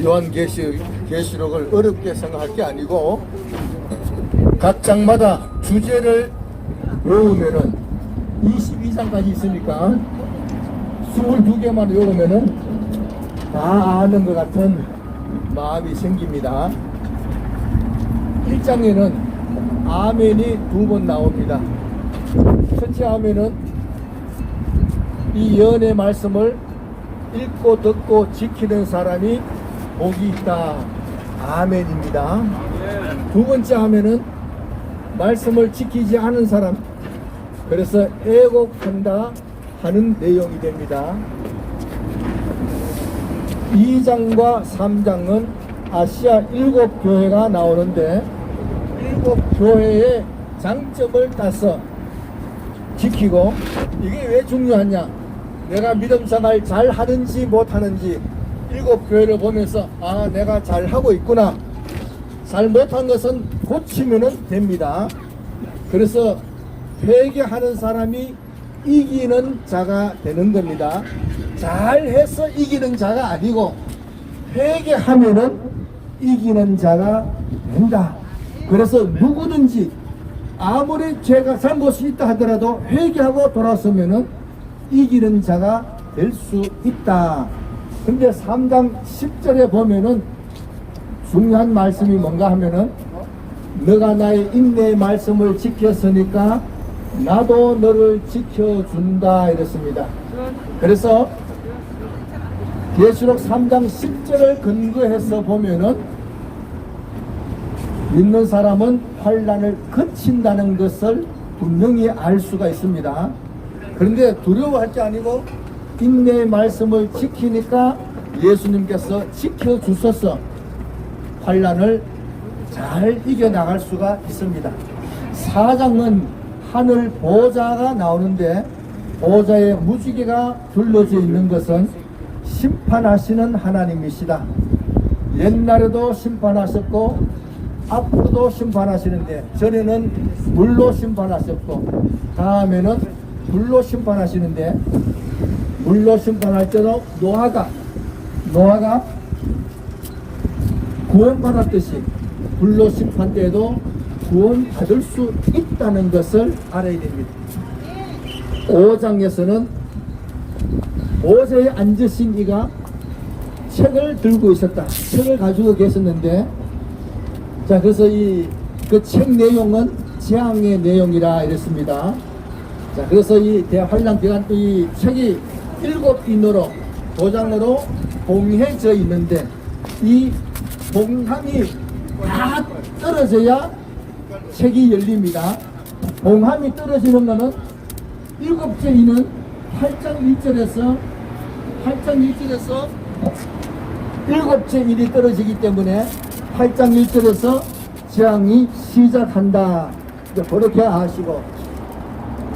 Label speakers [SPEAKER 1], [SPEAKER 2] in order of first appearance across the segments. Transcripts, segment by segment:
[SPEAKER 1] 요한계시록을 어렵게 생각할 게 아니고 각 장마다 주제를 외우면은 22장까지 있으니까 22개만 외우면은 다 아는 것 같은 마음이 생깁니다. 1장에는 아멘이 2번 나옵니다. 첫째 아멘은 이 예언의 말씀을 읽고 듣고 지키는 사람이 복이 있다. 아멘입니다. 두 번째 아멘은 말씀을 지키지 않은 사람, 그래서 애곡한다 하는 내용이 됩니다. 2장과 3장은 아시아 7교회가 나오는데 7교회의 장점을 따서 지키고, 이게 왜 중요하냐, 내가 믿음 생활 잘 하는지 못하는지 7교회를 보면서 아, 내가 잘 하고 있구나, 잘 못한 것은 고치면 됩니다. 그래서 회개하는 사람이 이기는 자가 되는 겁니다. 잘해서 이기는 자가 아니고 회개하면은 이기는 자가 된다. 그래서 누구든지 아무리 죄가 잘못이 있다 하더라도 회개하고 돌아서면은 이기는 자가 될 수 있다. 근데 3장 10절에 보면은 중요한 말씀이 뭔가 하면은 너가 나의 인내의 말씀을 지켰으니까 나도 너를 지켜준다 이랬습니다. 그래서 계시록 3장 10절을 근거해서 보면은 믿는 사람은 환난을 거친다는 것을 분명히 알 수가 있습니다. 그런데 두려워할 게 아니고 인내의 말씀을 지키니까 예수님께서 지켜주셔서 환난을 잘 이겨나갈 수가 있습니다. 4장은 하늘 보좌가 나오는데 보좌에 무지개가 둘러져 있는 것은 심판하시는 하나님이시다. 옛날에도 심판하셨고 앞으로도 심판하시는데, 전에는 물로 심판하셨고 다음에는 불로 심판하시는데, 물로 심판할 때도 노아가 구원받았듯이 불로 심판 때에도 구원받을 수 있다는 것을 알아야 됩니다. 5장에서는 보좌에 앉으신 이가 책을 들고 있었다. 책을 가지고 계셨는데, 자, 그래서 그 책 내용은 재앙의 내용이라 이랬습니다. 자, 그래서 이 대환란 기간 이 책이 7인으로 도장으로 봉해져 있는데, 이 봉함이 다 떨어져야 책이 열립니다. 봉함이 떨어지는 것은 7째 인은 8장 1절에서 7째 인이 떨어지기 때문에 8장 1절에서 재앙이 시작한다. 그렇게 아시고,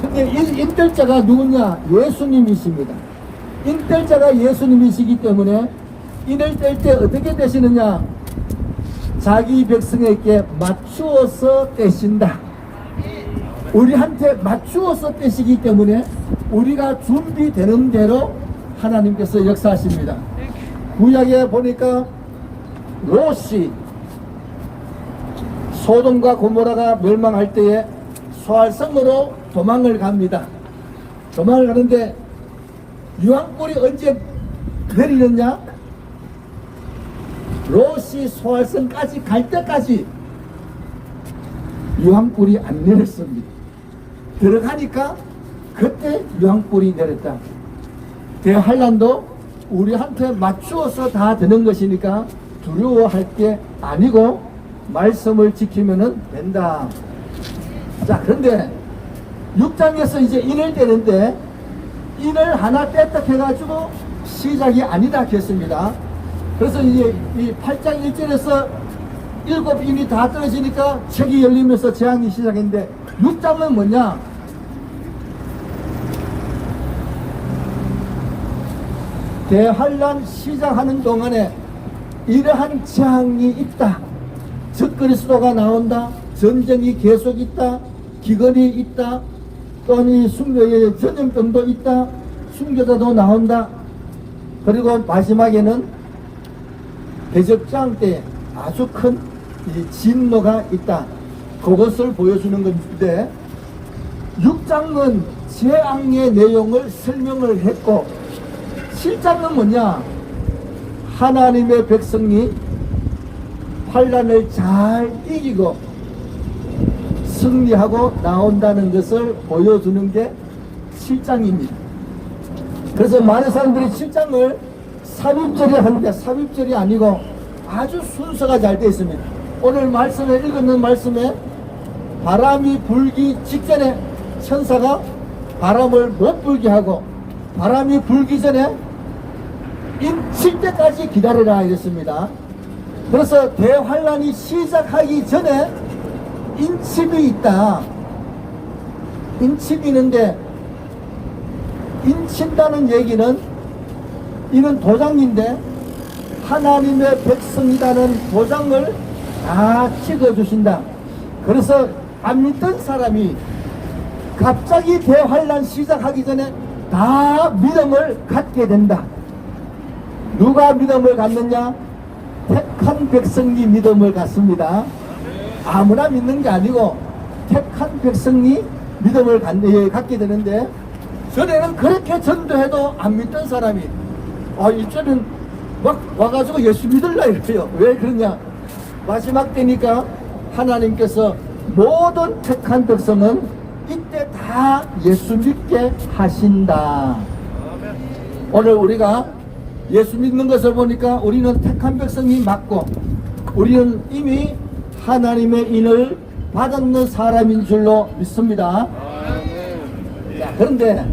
[SPEAKER 1] 근데 인tel자가 누구냐? 예수님이십니다. 인tel자가 예수님이시기 때문에 인을 뗄 때 어떻게 떼시느냐? 자기 백성에게 맞추어서 떼신다. 우리한테 맞추어서 떼시기 때문에 우리가 준비되는 대로 하나님께서 역사하십니다. 구약에 보니까 롯이 소돔과 고모라가 멸망할 때에 소알성으로 도망을 갑니다. 도망을 가는데 유황불이 언제 내리느냐? 롯이 소알성까지 갈 때까지 유황불이 안 내렸습니다. 들어가니까 그때 유황불이 내렸다. 대환란도 우리한테 맞추어서 다 되는 것이니까 두려워할 게 아니고 말씀을 지키면 된다. 자, 그런데 6장에서 이제 인을 떼는데, 인을 하나 뗐다 해가지고 시작이 아니다 했습니다. 그래서 이제 이 8장 1절에서 7인이 다 떨어지니까 책이 열리면서 재앙이 시작했는데, 6장은 뭐냐? 대환란 시작하는 동안에 이러한 재앙이 있다. 적그리스도가 나온다. 전쟁이 계속 있다. 기근이 있다. 또는 순교의 전염병도 있다. 순교자도 나온다. 그리고 마지막에는 대적장 때 아주 큰 이 진노가 있다. 그것을 보여주는 건데 6장은 재앙의 내용을 설명을 했고 7장은 뭐냐? 하나님의 백성이 환난을 잘 이기고 승리하고 나온다는 것을 보여주는 게 7장입니다. 그래서 많은 사람들이 7장을 삽입절이 하는데 삽입절이 아니고 아주 순서가 잘 되어 있습니다. 오늘 말씀에 읽었는 말씀에 바람이 불기 직전에 천사가 바람을 못 불게 하고 바람이 불기 전에 임칠 때까지 기다리라 이랬습니다. 그래서 대환란이 시작하기 전에 인침이 있다. 인침이 있는데 인친다는 얘기는 이는 도장인데 하나님의 백성이라는 도장을 다 찍어주신다. 그래서 안 믿던 사람이 갑자기 대환란 시작하기 전에 다 믿음을 갖게 된다. 누가 믿음을 갖느냐? 택한 백성이 믿음을 갖습니다. 아무나 믿는 게 아니고 택한 백성이 믿음을 갖게 되는데 전에는 그렇게 전도해도 안 믿던 사람이 이제는 막 와가지고 예수 믿을라 이래요. 왜 그러냐? 마지막 때니까 하나님께서 모든 택한 백성은 이때 다 예수 믿게 하신다. 오늘 우리가 예수 믿는 것을 보니까 우리는 택한 백성이 맞고 우리는 이미 하나님의 인을 받았는 사람인 줄로 믿습니다. 자, 그런데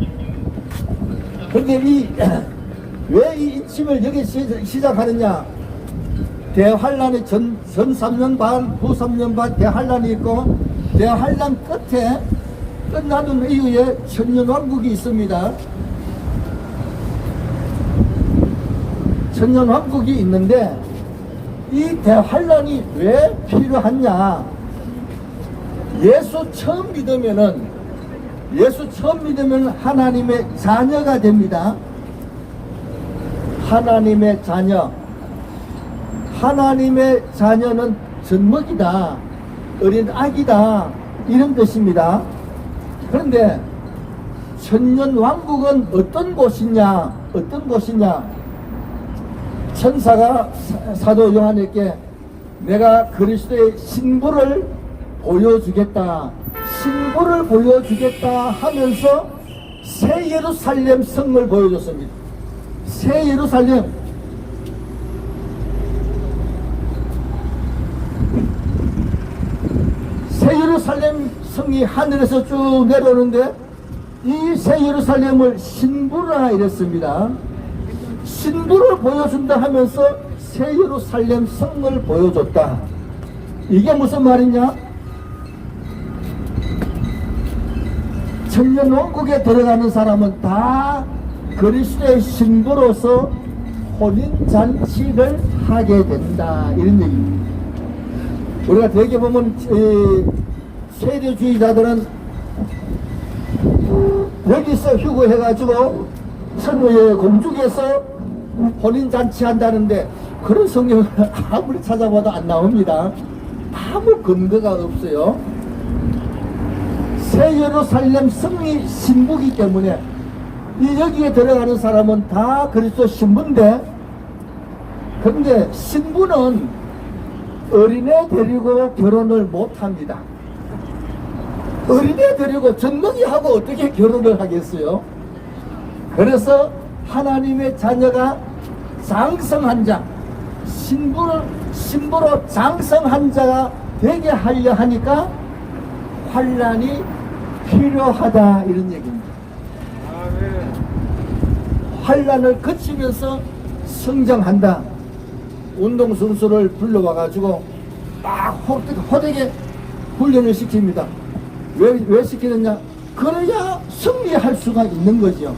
[SPEAKER 1] 왜 이 인침을 여기 시작하느냐? 대환란이 전 3년 반, 후 3년 반 대환란이 있고 대환란 끝에 끝나는 이후에 천년왕국이 있습니다. 천년왕국이 있는데 이 대환란이 왜 필요하냐? 예수 처음 믿으면 하나님의 자녀가 됩니다. 하나님의 자녀. 하나님의 자녀는 젖먹이다, 어린 아기다, 이런 뜻입니다. 그런데 천년왕국은 어떤 곳이냐? 천사가 사도 요한에게 내가 그리스도의 신부를 보여주겠다 하면서 새 예루살렘 성을 보여줬습니다. 새 예루살렘 성이 하늘에서 쭉 내려오는데 이 새 예루살렘을 신부라 이랬습니다. 신부를 보여준다 하면서 새 예루살렘 성을 보여줬다. 이게 무슨 말이냐? 천년왕국에 들어가는 사람은 다 그리스도의 신부로서 혼인잔치를 하게 된다, 이런 얘기입니다. 우리가 대개 보면 세례주의자들은 여기서 휴거해가지고 천우의 공중에서 혼인잔치 한다는데 그런 성경을 아무리 찾아봐도 안 나옵니다. 아무 근거가 없어요. 새 예루살렘 성이 신부기 때문에 여기에 들어가는 사람은 다 그리스도 신부인데, 그런데 신부는 어린애 데리고 결혼을 못합니다. 어린애 데리고 젖먹이하고 어떻게 결혼을 하겠어요? 그래서 하나님의 자녀가 장성한 자, 신부로 장성한 자가 되게 하려 하니까 환난이 필요하다, 이런 얘기입니다. 환난을 거치면서 성장한다. 운동선수를 불러와가지고 막 호되게 훈련을 시킵니다. 왜 시키느냐? 그래야 승리할 수가 있는 거죠.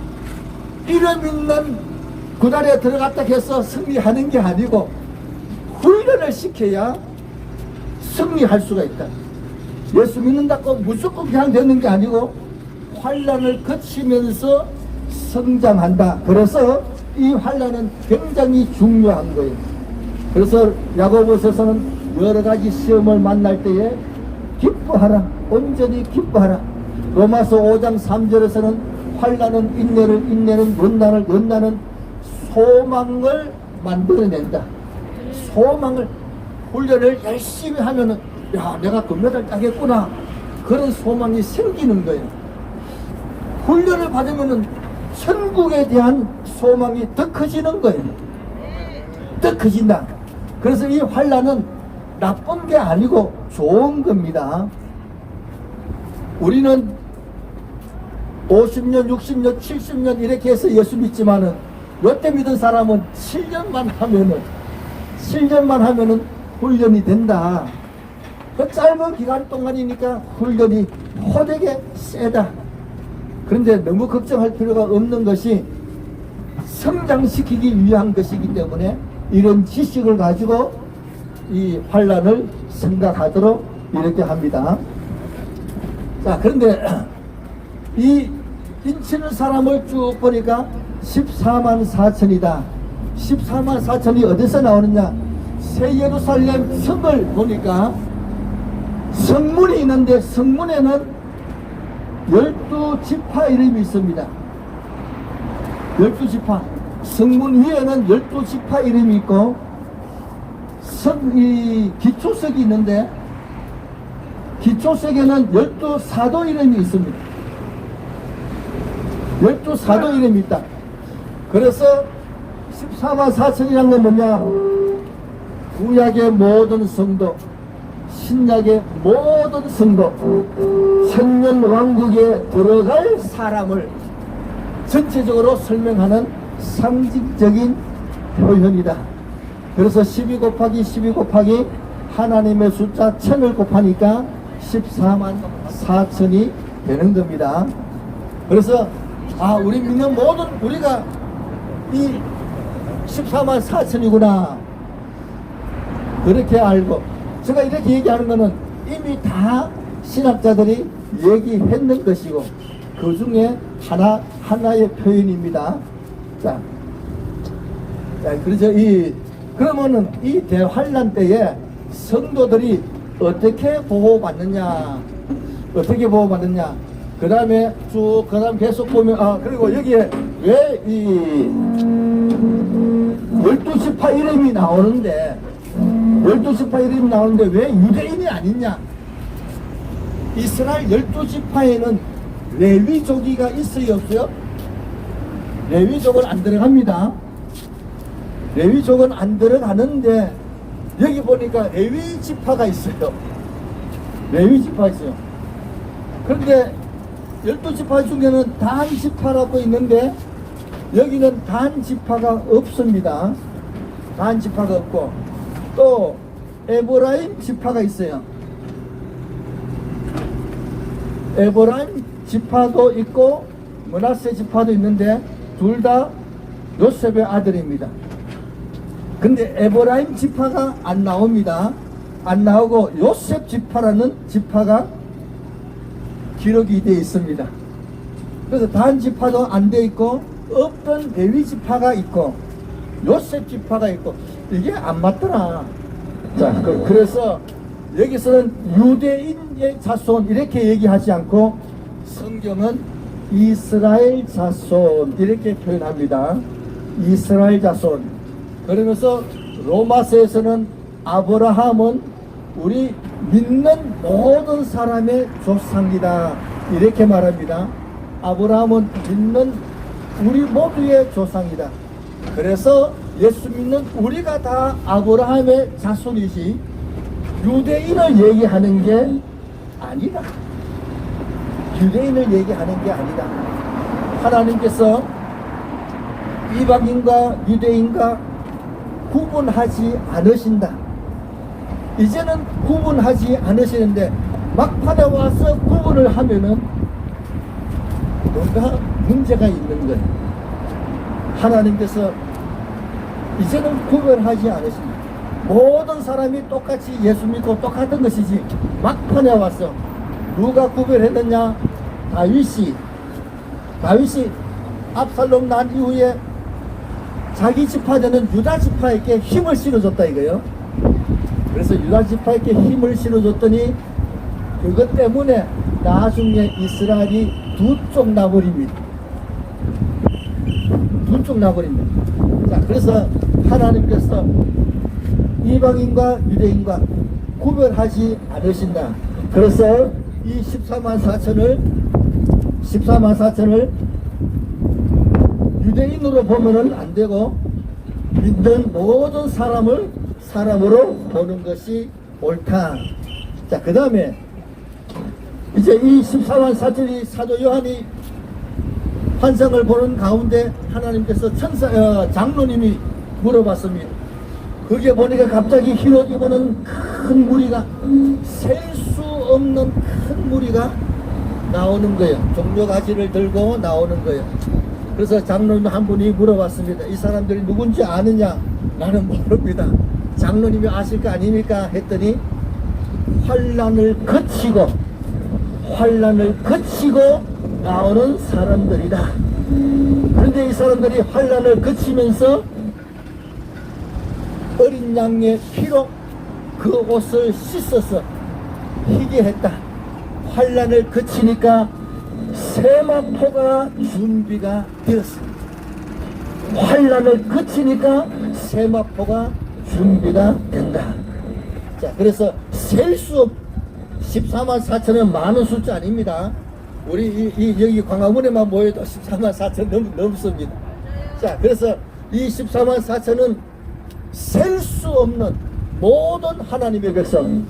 [SPEAKER 1] 이름 있는 구단에 들어갔다 해서 승리하는 게 아니고 훈련을 시켜야 승리할 수가 있다. 예수 믿는다고 무조건 그냥 되는 게 아니고 환난을 거치면서 성장한다. 그래서 이 환난은 굉장히 중요한 거예요. 그래서 야고보서서는 여러 가지 시험을 만날 때에 기뻐하라, 온전히 기뻐하라. 로마서 5장 3절에서는 환난은 인내를, 인내는 연단을, 연단은 소망을 만들어낸다. 소망을, 훈련을 열심히 하면은 야, 내가 금메달 따겠구나, 그런 소망이 생기는 거예요. 훈련을 받으면은 천국에 대한 소망이 더 커지는 거예요. 더 커진다. 그래서 이 환난은 나쁜 게 아니고 좋은 겁니다. 우리는 50년, 60년, 70년 이렇게 해서 예수 믿지만은 요때 믿은 사람은 7년만 하면은 훈련이 된다. 그 짧은 기간 동안이니까 훈련이 호되게 세다. 그런데 너무 걱정할 필요가 없는 것이 성장시키기 위한 것이기 때문에 이런 지식을 가지고 이 환난을 생각하도록 이렇게 합니다. 자, 그런데 이 인치는 사람을 쭉 보니까 14만 4천이다. 14만 4천이 어디서 나오느냐? 새 예루살렘 성을 보니까 성문이 있는데 성문에는 12지파 이름이 있습니다. 12지파. 성문 위에는 12지파 이름이 있고 이 기초석이 있는데 기초석에는 12사도 이름이 있습니다. 12사도 이름이 있다. 그래서 14만 4천이라는 건 뭐냐? 구약의 모든 성도, 신약의 모든 성도, 천년왕국에 들어갈 사람을 전체적으로 설명하는 상징적인 표현이다. 그래서 12 곱하기 12 곱하기 하나님의 숫자 1000을 곱하니까 14만 4천이 되는 겁니다. 그래서 우리 믿는 모든 우리가 이 14만 4천이구나 그렇게 알고, 제가 이렇게 얘기하는 거는 이미 다 신학자들이 얘기했는 것이고 그 중에 하나의 표현입니다. 자, 그래서 그러면은 이 대환란 때에 성도들이 어떻게 보호받느냐, 그 다음에 계속 보면, 그리고 여기에 왜 이 12지파 이름이 나오는데, 12지파 이름이 나오는데 왜 유대인이 아니냐? 이스라엘 12지파에는 레위족이가 있어요, 없어요? 레위족은 안 들어갑니다. 레위족은 안 들어가는데 여기 보니까 레위지파가 있어요. 레위지파가 있어요. 그런데 12지파 중에는 단지파라고 있는데 여기는 단지파가 없습니다. 단지파가 없고 또 에브라임 지파가 있어요. 에브라임 지파도 있고 므낫세 지파도 있는데 둘 다 요셉의 아들입니다. 근데 에브라임 지파가 안 나옵니다. 안 나오고 요셉 지파라는 지파가 기록이 되어 있습니다. 그래서 단 지파도 안 되어 있고 없던 레위 지파가 있고 요셉 지파가 있고 이게 안 맞더라. 자, 그래서 여기서는 유대인의 자손 이렇게 얘기하지 않고 성경은 이스라엘 자손 이렇게 표현합니다. 이스라엘 자손. 그러면서 로마서에서는 아브라함은 우리 믿는 모든 사람의 조상이다 이렇게 말합니다. 아브라함은 믿는 우리 모두의 조상이다. 그래서 예수 믿는 우리가 다 아브라함의 자손이지 유대인을 얘기하는 게 아니다. 유대인을 얘기하는 게 아니다. 하나님께서 이방인과 유대인과 구분하지 않으신다. 이제는 구분하지 않으시는데 막판에 와서 구분을 하면은 뭔가 문제가 있는 거예요. 하나님께서 이제는 구별하지 않으신다. 모든 사람이 똑같이 예수 믿고 똑같은 것이지 막판에 와서 누가 구별했느냐? 다윗이 압살롬 난 이후에 자기 지파되는 유다 지파에게 힘을 실어줬다 이거예요. 그래서 유다 지파에게 힘을 실어줬더니 그것 때문에 나중에 이스라엘이 두 쪽 나버립니다. 두 쪽 나버립니다. 자, 그래서 하나님께서 이방인과 유대인과 구별하지 않으신다. 그래서 이 14만 4천을 유대인으로 보면은 안 되고 믿는 모든 사람을 사람으로 보는 것이 옳다. 자, 그 다음에 이제 이 14만 4천이 사도 요한이 환상을 보는 가운데 하나님께서 장로님이 물어봤습니다. 그게 보니까 갑자기 흰옷 입은 큰 무리가, 셀 수 없는 큰 무리가 나오는 거예요. 종려가지를 들고 나오는 거예요. 그래서 장로님 한 분이 물어봤습니다. 이 사람들이 누군지 아느냐? 나는 모릅니다. 장로님이 아실 거 아닙니까? 했더니 환난을 거치고 나오는 사람들이다. 그런데 이 사람들이 환난을 거치면서 어린 양의 피로 그 옷을 씻어서 희게 했다. 환난을 거치니까 세마포가 준비가 되었습니다. 환난을 거치니까 세마포가 준비가 된다. 자, 그래서 셀 수 없 14만 4천은 많은 숫자 아닙니다. 우리 여기 광화문에만 모여도 14만 4천 넘습니다. 자, 그래서 이 14만 4천은 셀 수 없는 모든 하나님의 백성,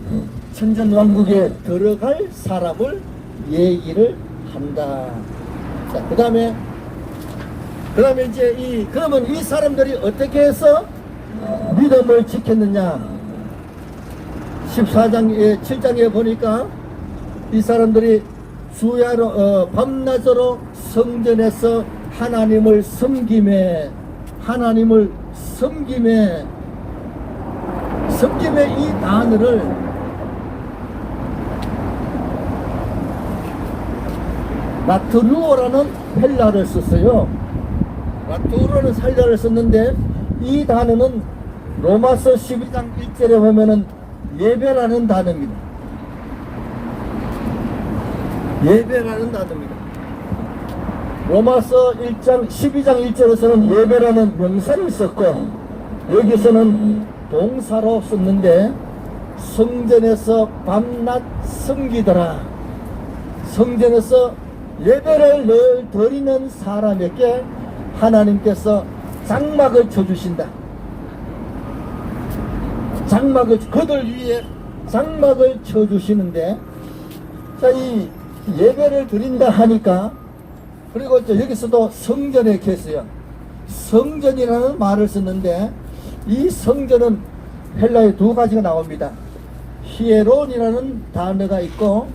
[SPEAKER 1] 천전왕국에 들어갈 사람을 얘기를 한다. 자, 그 다음에 이제 그러면 이 사람들이 어떻게 해서 믿음을 지켰느냐? 14장 7장에 보니까 이 사람들이 주야로 밤낮으로 성전에서 하나님을 섬김에 이 단어를 라트루오라는 헬라를 썼어요. 라트루오라는 헬라를 썼는데 이 단어는 로마서 12장 1절에 보면은 예배라는 단어입니다. 예배라는 단어입니다. 로마서 12장 1절에서는 예배라는 명사를 썼고 여기서는 동사로 썼는데 성전에서 밤낮 섬기더라. 성전에서 예배를 늘 드리는 사람에게 하나님께서 장막을 쳐주신다. 그들 위에 장막을 쳐주시는데, 자, 이 예배를 드린다 하니까, 그리고 여기서도 성전에 계세요. 성전이라는 말을 썼는데, 이 성전은 헬라에 두 가지가 나옵니다. 히에론이라는 단어가 있고,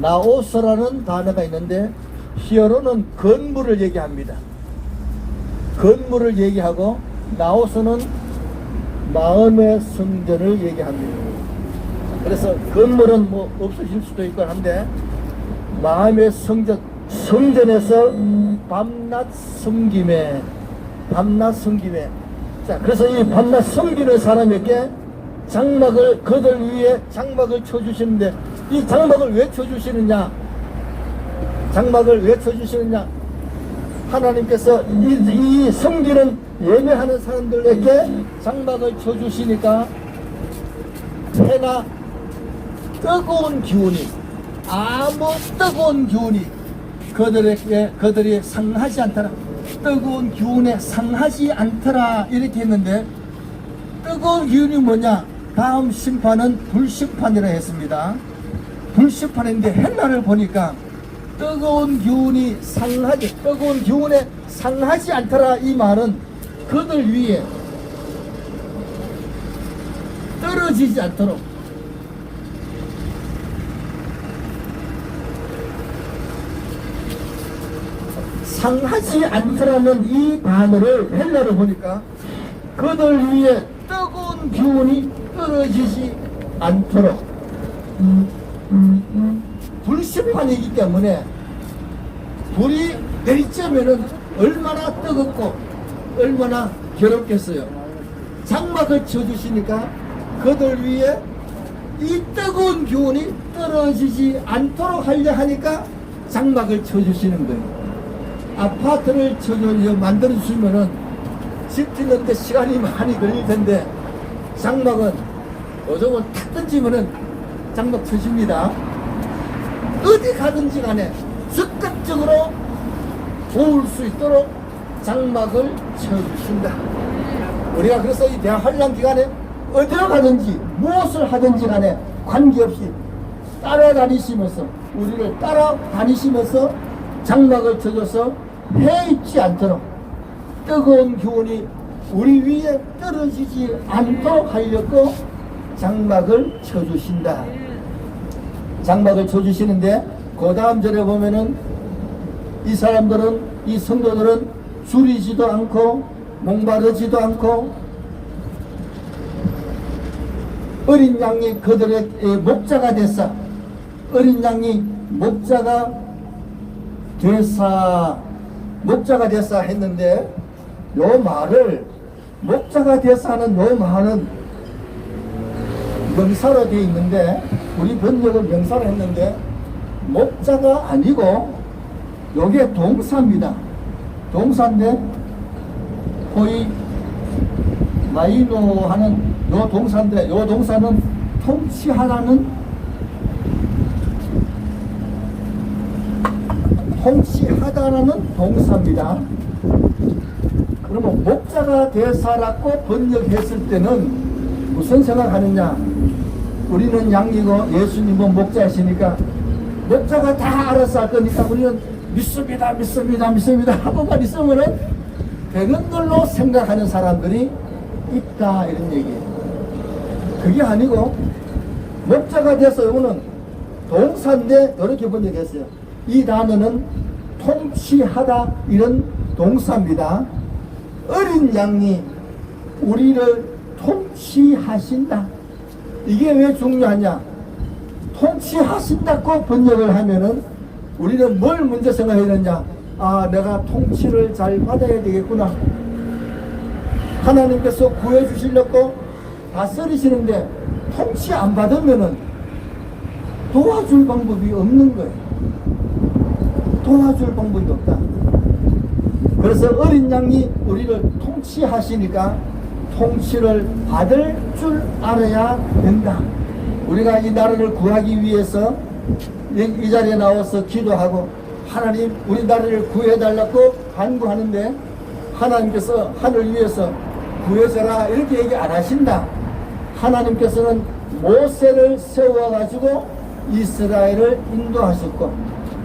[SPEAKER 1] 나오스라는 단어가 있는데, 히에론은 건물을 얘기합니다. 건물을 얘기하고, 나오스는 마음의 성전을 얘기합니다. 그래서 건물은 뭐 없으실 수도 있고 한데 마음의 성전에서 밤낮 섬김에 자, 그래서 이 밤낮 섬기는 사람에게 그들 위에 장막을 쳐주시는데 이 장막을 왜 쳐주시느냐? 하나님께서 이 섬기는 예배하는 사람들에게 장막을 쳐주시니까 해나 아무 뜨거운 기운이 그들이 상하지 않더라. 뜨거운 기운에 상하지 않더라 이렇게 했는데 뜨거운 기운이 뭐냐? 다음 심판은 불심판이라 했습니다. 불심판인데 헬라를 보니까 뜨거운 기운에 상하지 않더라. 이 말은 그들 위에 떨어지지 않도록 상하지 않더라는 이 단어를 헬라로 보니까 그들 위에 뜨거운 기운이 떨어지지 않도록 불심판이기 때문에 불이 내리쬐면은 얼마나 뜨겁고 얼마나 괴롭겠어요. 장막을 쳐주시니까 그들 위에 이 뜨거운 기운이 떨어지지 않도록 하려 하니까 장막을 쳐주시는 거예요. 아파트를 만들어주시면은 집 짓는데 시간이 많이 걸릴 텐데 장막은 요즘은 탁 던지면은 장막 쳐줍니다. 어디 가든지 간에 적극적으로 도울 수 있도록 장막을 쳐주신다. 우리가 그래서 이 대환란 기간에 어디로 가든지 무엇을 하든지 간에 관계없이 따라다니시면서 우리를 따라다니시면서 장막을 쳐줘서 해있지 않도록 뜨거운 기운이 우리 위에 떨어지지 않도록 하려고 장막을 쳐주신다. 장막을 쳐주시는데 그 다음 절에 보면은 이 사람들은, 이 성도들은 줄이지도 않고 목마르지도 않고 어린 양이 그들의 목자가 됐사. 어린 양이 목자가 됐사 했는데 요 말을 목자가 됐사 하는 요 말은 명사로 되어 있는데 우리 번역은 명사로 했는데 목자가 아니고 요게 동사입니다. 동사인데 거의 마이노 하는 요 동사인데 요 동사는 통치하다라는 동사입니다. 그러면 목자가 되사라고 번역했을 때는 무슨 생각하느냐? 우리는 양이고 예수님은 목자이시니까 목자가 다 알아서 할 거니까 우리는 믿습니다 하고만 있으면은 되는 걸로 생각하는 사람들이 있다, 이런 얘기예요. 그게 아니고 목자가 돼서 이거는 동사인데 이렇게 번역했어요. 이 단어는 통치하다 이런 동사입니다. 어린 양이 우리를 통치하신다. 이게 왜 중요하냐? 통치하신다고 번역을 하면은 우리는 뭘 먼저 생각해야 되느냐? 아, 내가 통치를 잘 받아야 되겠구나. 하나님께서 구해주시려고 다스리시는데 통치 안 받으면은 도와줄 방법이 없는 거예요. 도와줄 방법이 없다. 그래서 어린 양이 우리를 통치하시니까 통치를 받을 줄 알아야 된다. 우리가 이 나라를 구하기 위해서 이 자리에 나와서 기도하고 하나님 우리 나라를 구해달라고 간구하는데 하나님께서 하늘 위에서 구해줘라 이렇게 얘기 안 하신다. 하나님께서는 모세를 세워가지고 이스라엘을 인도하셨고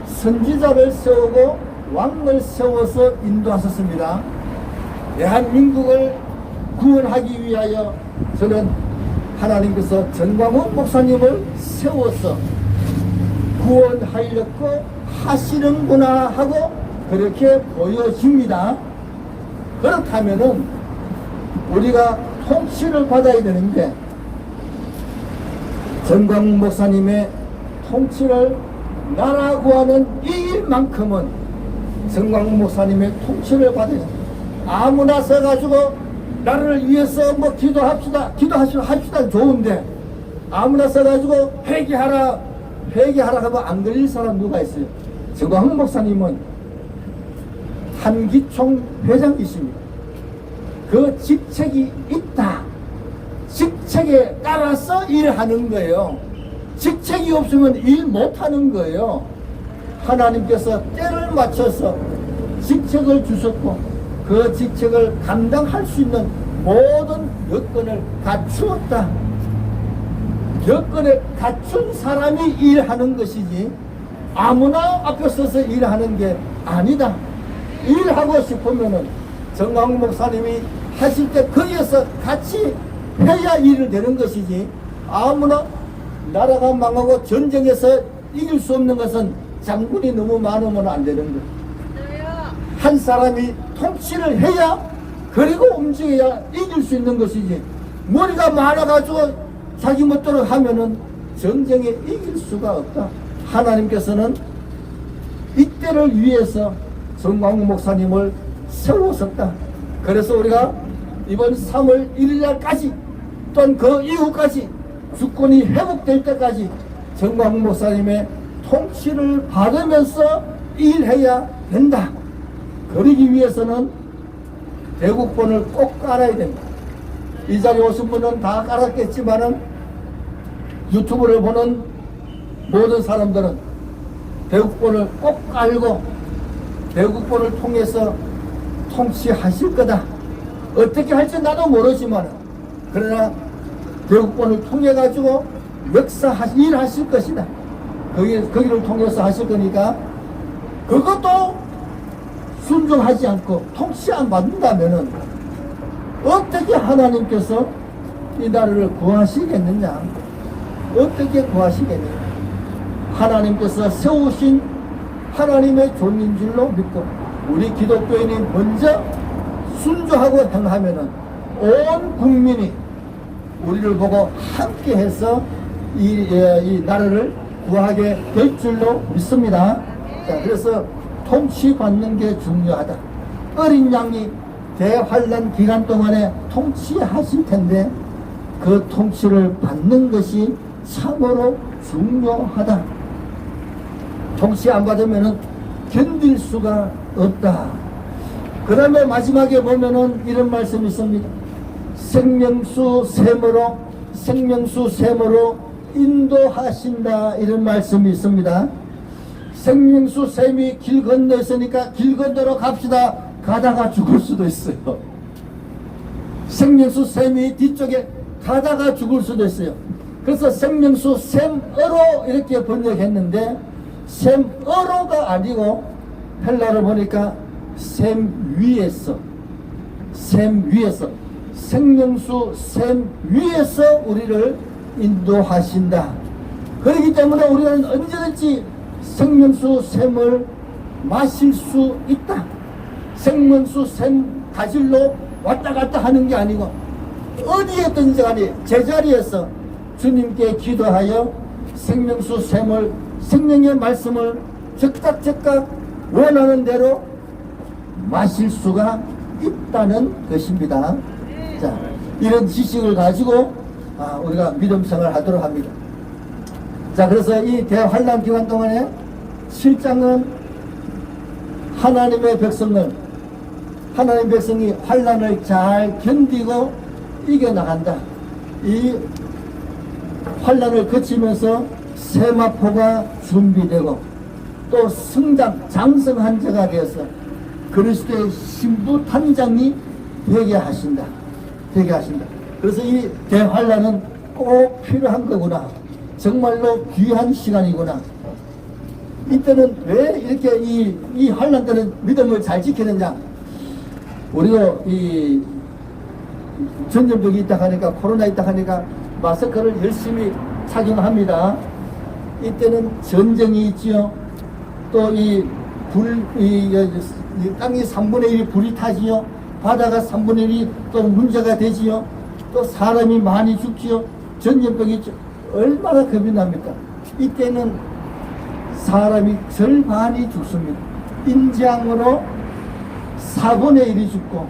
[SPEAKER 1] 선지자를 세우고 왕을 세워서 인도하셨습니다. 대한민국을 구원하기 위하여 저는 하나님께서 전광훈 목사님을 세워서 구원하려고 하시는구나 하고 그렇게 보여집니다. 그렇다면은 우리가 통치를 받아야 되는데 전광훈 목사님의 통치를 나라 구하는 이 일만큼은 전광훈 목사님의 통치를 받아야 됩니다. 아무나 써가지고 나를 위해서 뭐 합시다 좋은데 아무나 써가지고 회개하라 하면 안 걸릴 사람 누가 있어요? 전광훈 목사님은 한기총 회장이십니다. 그 직책이 있다. 직책에 따라서 일하는 거예요. 직책이 없으면 일 못하는 거예요. 하나님께서 때를 맞춰서 직책을 주셨고 그 직책을 감당할 수 있는 모든 여건을 갖추었다. 여건을 갖춘 사람이 일하는 것이지 아무나 앞에 서서 일하는 게 아니다. 일하고 싶으면은 전광훈 목사님이 하실 때 거기에서 같이 해야 일을 되는 것이지 아무나 나라가 망하고 전쟁에서 이길 수 없는 것은 장군이 너무 많으면 안 되는 거예요. 한 사람이 통치를 해야 그리고 움직여야 이길 수 있는 것이지 머리가 많아가지고 자기 멋대로 하면은 전쟁에 이길 수가 없다. 하나님께서는 이때를 위해서 전광훈 목사님을 세우셨다. 그래서 우리가 이번 3월 1일 날까지 또한 그 이후까지 주권이 회복될 때까지 정광훈 목사님의 통치를 받으면서 일해야 된다. 그러기 위해서는 대국본을 꼭 깔아야 됩니다. 이 자리에 오신 분은 다 깔았겠지만은 유튜브를 보는 모든 사람들은 대국본을 꼭 깔고 대국본을 통해서 통치하실 거다. 어떻게 할지 나도 모르지만 그러나 대국본을 통해 가지고 일하실 것이다. 거기를 통해서 하실 거니까 그것도 순종하지 않고 통치 안 받는다면은 어떻게 하나님께서 이 나라를 구하시겠느냐? 어떻게 구하시겠느냐? 하나님께서 세우신 하나님의 종인 줄로 믿고 우리 기독교인이 먼저 순종하고 행하면은 온 국민이 우리를 보고 함께해서 이 나라를 구하게 될 줄로 믿습니다. 자, 그래서 통치받는 게 중요하다. 어린 양이 대환란 기간 동안에 통치하실 텐데 그 통치를 받는 것이 참으로 중요하다. 통치 안 받으면 견딜 수가 없다. 그 다음에 마지막에 보면은 이런 말씀이 있습니다. 생명수 샘으로 인도하신다. 이런 말씀이 있습니다. 생명수 샘이 길 건너 있으니까 길 건너러 갑시다. 가다가 죽을 수도 있어요. 생명수 샘이 뒤쪽에 가다가 죽을 수도 있어요. 그래서 생명수 샘으로 이렇게 번역했는데 샘으로가 아니고 헬라를 보니까 샘 위에서 생명수 샘 위에서 우리를 인도하신다. 그렇기 때문에 우리는 언제든지 생명수 샘을 마실 수 있다. 생명수 샘 가질로 왔다 갔다 하는 게 아니고 어디에든지 간에 제자리에서 주님께 기도하여 생명수 샘을 생명의 말씀을 즉각 원하는 대로 마실 수가 있다는 것입니다. 자, 이런 지식을 가지고 우리가 믿음 생활을 하도록 합니다. 자, 그래서 이 대환란 기간 동안에 7장은 하나님의 백성이 환란을 잘 견디고 이겨나간다. 이 환란을 거치면서 세마포가 준비되고 또 장성한 자가 되어서 그리스도의 신부 탄장이 되게 하신다. 그래서 이 대환란은 꼭 필요한 거구나. 정말로 귀한 시간이구나. 이때는 왜 이렇게 이 환란 때는 믿음을 잘 지키느냐? 우리도 이 전염병이 있다 하니까 코로나 있다 하니까 마스크를 열심히 착용합니다. 이때는 전쟁이 있지요. 또 이 땅이 3분의 1이 불이 타지요. 바다가 3분의 1이 또 문제가 되지요. 또 사람이 많이 죽지요. 전염병이 얼마나 겁이 납니까? 이때는 사람이 절반이 죽습니다. 인장으로 4분의 1이 죽고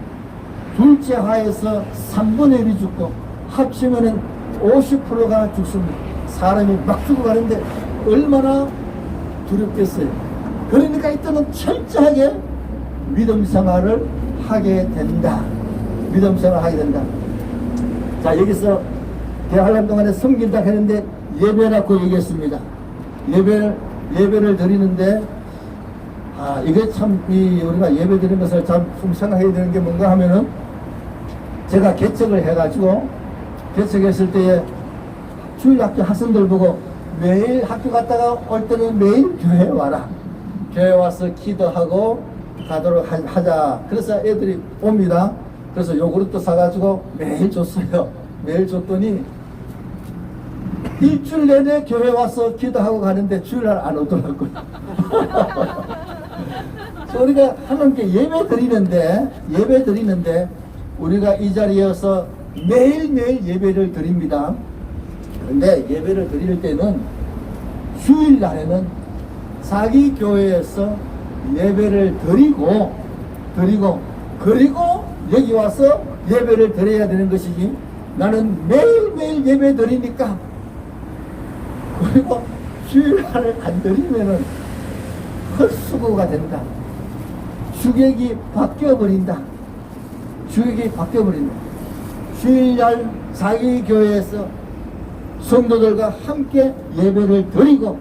[SPEAKER 1] 둘째 화에서 3분의 1이 죽고 합치면은 50%가 죽습니다. 사람이 막 죽어가는데 얼마나 두렵겠어요. 그러니까 이때는 철저하게 믿음 생활을 하게 된다. 자, 여기서 대환란 동안에 섬긴다 했는데 예배라고 얘기했습니다. 예배를 드리는데 이게 참 우리가 예배 드리는 것을 좀 생각해야 되는 게 뭔가 하면은 제가 개척을 해가지고 개척했을 때에 주일학교 학생들 보고 매일 학교 갔다가 올 때는 매일 교회에 와라. 교회 와서 기도하고 가도록 하자. 그래서 애들이 옵니다. 그래서 요구르트 사가지고 매일 줬어요. 매일 줬더니 일주일 내내 교회 와서 기도하고 가는데 주일날 안 오더라고요. 우리가 하나님께 예배 드리는데 우리가 이 자리에서 매일매일 예배를 드립니다. 그런데 예배를 드릴 때는 주일날에는 자기 교회에서 예배를 드리고 그리고 여기 와서 예배를 드려야 되는 것이지, 나는 매일매일 예배 드리니까, 그리고 주일날 안 드리면은 헛수고가 된다. 주객이 바뀌어버린다. 주객이 바뀌어버린다. 주일날 자기 교회에서 성도들과 함께 예배를 드리고,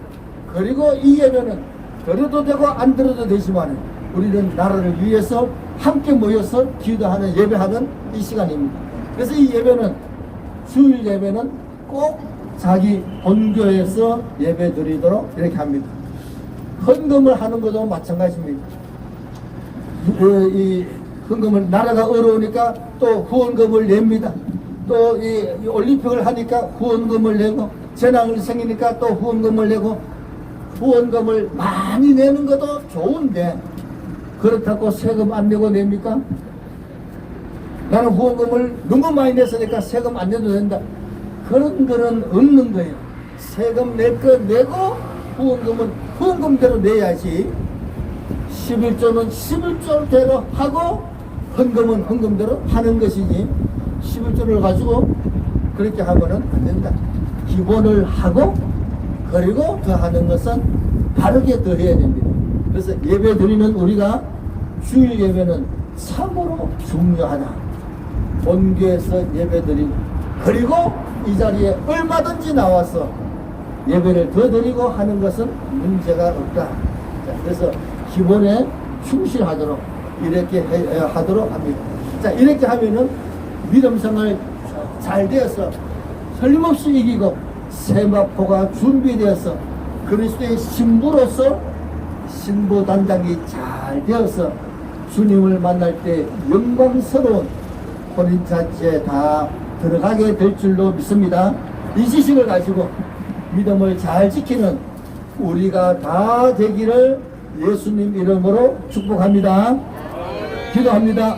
[SPEAKER 1] 그리고 이 예배는 드려도 되고 안 드려도 되지만 우리는 나라를 위해서 함께 모여서 기도하는, 예배하는 이 시간입니다. 그래서 이 예배는, 주일 예배는 꼭 자기 본교에서 예배 드리도록 이렇게 합니다. 헌금을 하는 것도 마찬가지입니다. 이 헌금을, 나라가 어려우니까 또 후원금을 냅니다. 또 이 올림픽을 하니까 후원금을 내고, 재난이 생기니까 또 후원금을 내고, 후원금을 많이 내는 것도 좋은데, 그렇다고 세금 안 내고 냅니까? 나는 후원금을 너무 많이 냈으니까 세금 안 내도 된다. 그런 거는 없는 거예요. 세금 낼 거 내고, 후원금은 후원금대로 내야지. 11조는 11조대로 하고, 헌금은 헌금대로 하는 것이지, 11조를 가지고 그렇게 하면은 안 된다. 기본을 하고, 그리고 더 하는 것은 바르게 더 해야 됩니다. 그래서 예배 드리는 우리가, 주일 예배는 참으로 중요하다. 본교에서 예배 드리고, 그리고 이 자리에 얼마든지 나와서 예배를 더 드리고 하는 것은 문제가 없다. 자, 그래서 기본에 충실하도록 이렇게 하도록 합니다. 자, 이렇게 하면은 믿음 생활 잘 되어서 틀림없이 이기고, 세마포가 준비되어서 그리스도의 신부로서 신부 단장이 잘 되어서 주님을 만날 때 영광스러운 혼인잔치에 다 들어가게 될 줄로 믿습니다. 이 지식을 가지고 믿음을 잘 지키는 우리가 다 되기를 예수님 이름으로 축복합니다. 기도합니다.